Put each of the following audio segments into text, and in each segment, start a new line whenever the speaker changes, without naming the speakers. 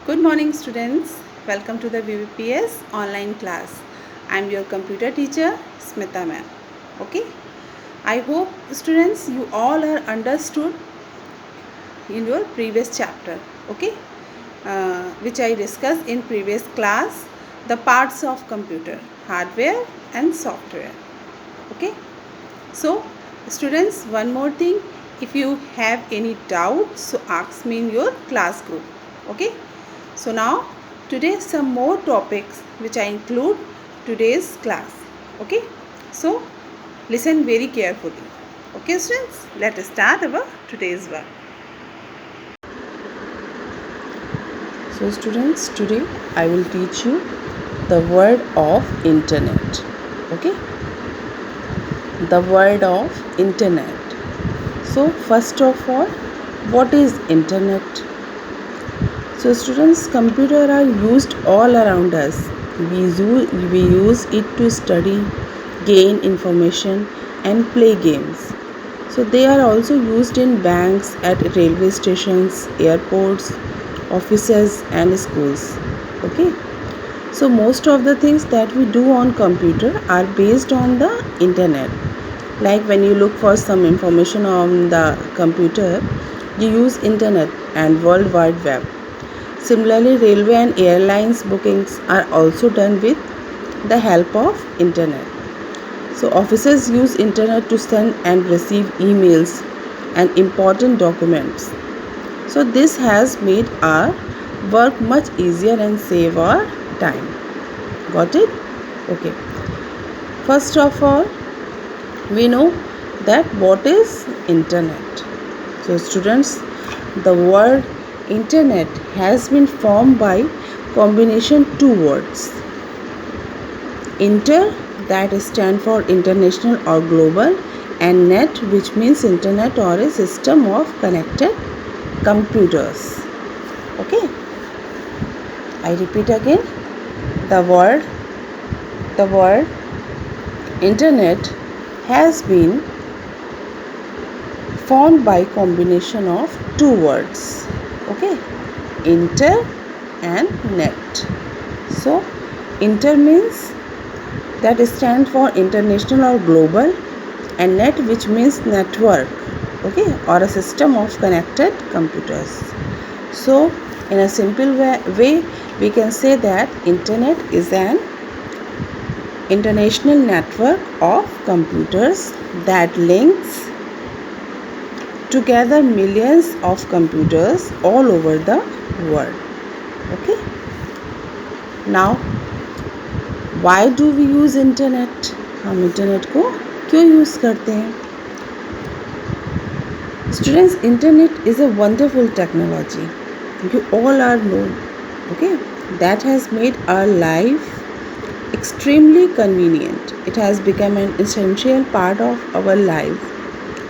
Good morning, students. Welcome to the BBPS online class. I am your computer teacher, Smita ma'am. Okay. I hope, students, you all are understood in your previous chapter. Okay. Which I discussed in previous class, the parts of computer, hardware and software. Okay. So, students, one more thing. If you have any doubts, so ask me in your class group. Okay. So now today some more topics which I include today's class. Okay. So listen very carefully. Okay, students, let us start our today's work. So students, today I will teach you the word of internet. Okay. The word of internet. So first of all, what is internet? So students, computers are used all around us. We use it to study, gain information and play games. So they are also used in banks, at railway stations, airports, offices and schools. Okay. So most of the things that we do on computer are based on the internet. Like when you look for some information on the computer, you use internet and World Wide Web. Similarly, railway and airlines bookings are also done with the help of internet. So officers use internet to send and receive emails and important documents. So this has made our work much easier and save our time. Got it? Okay. First of all, we know that what is internet. So students, the word internet has been formed by combination two words. Inter, that stand for international or global, and net, which means internet or a system of connected computers. Okay. I repeat again. The word internet has been formed by combination of two words. Okay. Inter and net. So inter means that stands for international or global, and net, which means network, okay, or a system of connected computers. So in a simple way we can say that internet is an international network of computers that links together millions of computers all over the world. Okay. Now, why do we use internet? हम internet को क्यों use करते हैं? Students, internet is a wonderful technology. You all are known, okay? That has made our life extremely convenient. It has become an essential part of our life,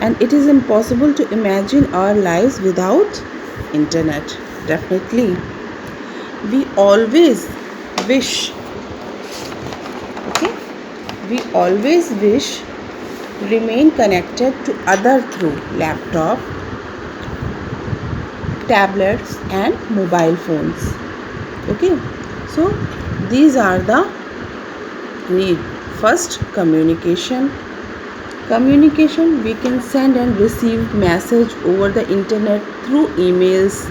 and it is impossible to imagine our lives without internet. Definitely. We always wish remain connected to other through laptop, tablets and mobile phones. Okay, so these are the need. First, communication. We can send and receive message over the internet through emails,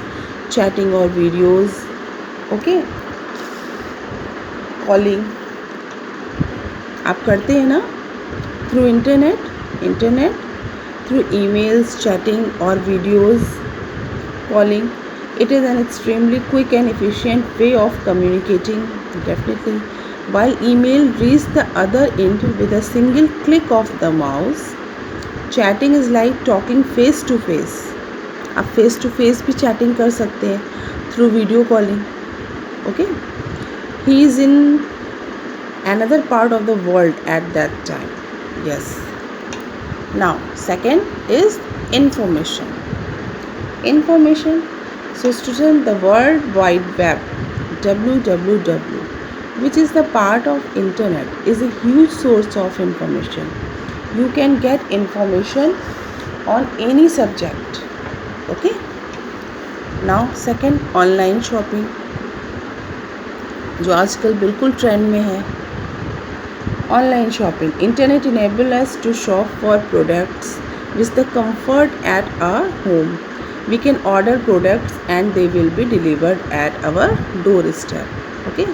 chatting or videos. Okay, calling आप करते हैं ना through internet through emails, chatting or videos, calling. It is an extremely quick and efficient way of communicating, definitely. While email reaches the other end with a single click of the mouse, chatting is like talking face to face. आप face to face भी chatting कर सकते हैं through video calling. Okay, he is in another part of the world at that time. Yes. Now second is information. So student, the World Wide Web, www, which is the part of internet, is a huge source of information. You can get information on any subject. Okay. Now second, online shopping, जो आजकल बिल्कुल trend में है. Online shopping, internet enable us to shop for products with the comfort at our home. We can order products and they will be delivered at our doorstep. Okay,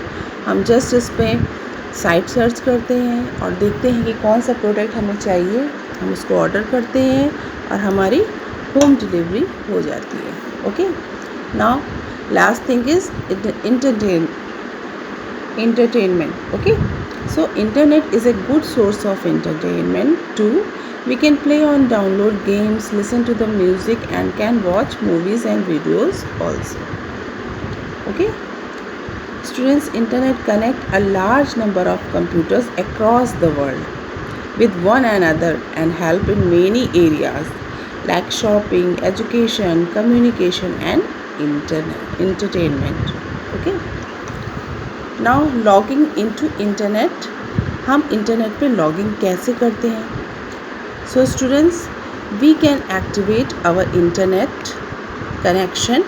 हम just इस पे site search करते हैं और देखते हैं कि कौन सा प्रोडक्ट हमें चाहिए, हम उसको ऑर्डर करते हैं और हमारी होम डिलीवरी हो जाती है. Okay, now last thing is entertainment. Okay, so internet is a good source of entertainment too. We can play on download games, listen to the music and can watch movies and videos also. Okay, students, internet connect a large number of computers across the world with one another and help in many areas like shopping, education, communication and entertainment. Okay, now logging into internet, हम internet पे login कैसे करते हैं? So students, we can activate our internet connection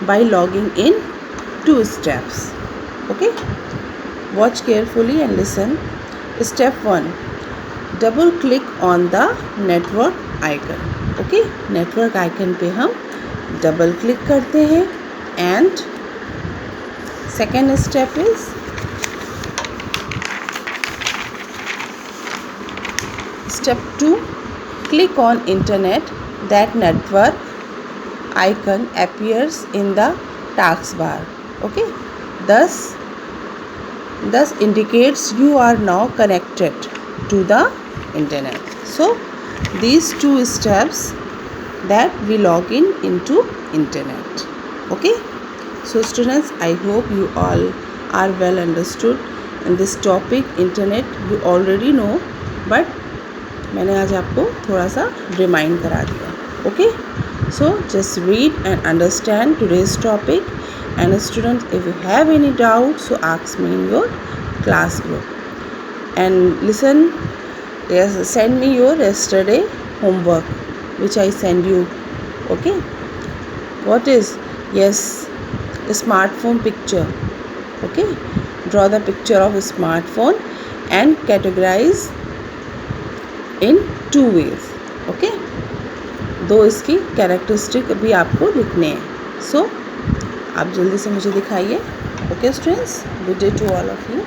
by logging in 2 steps. Okay, watch carefully and listen. Step 1, double click on the network icon. Okay, network icon पे हम double click करते हैं. And second step is step 2, click on internet. That network icon appears in the taskbar. Okay, thus indicates you are now connected to the internet. So these 2 steps that we log in into internet. Okay, so students, I hope you all are well understood in this topic. Internet you already know, but मैंने आज आपको थोड़ा सा remind करा दिया. Okay, so just read and understand today's topic. And student, if you have any doubt so ask me in your class group and listen. Send me your yesterday homework which I send you. Okay, what is? Yes, a smartphone picture. Okay, draw the picture of a smartphone and categorize in 2 ways. Okay, 2 इसकी characteristic भी आपको लिखने हैं. सो आप जल्दी से मुझे दिखाइए. Okay students, good day to all of you.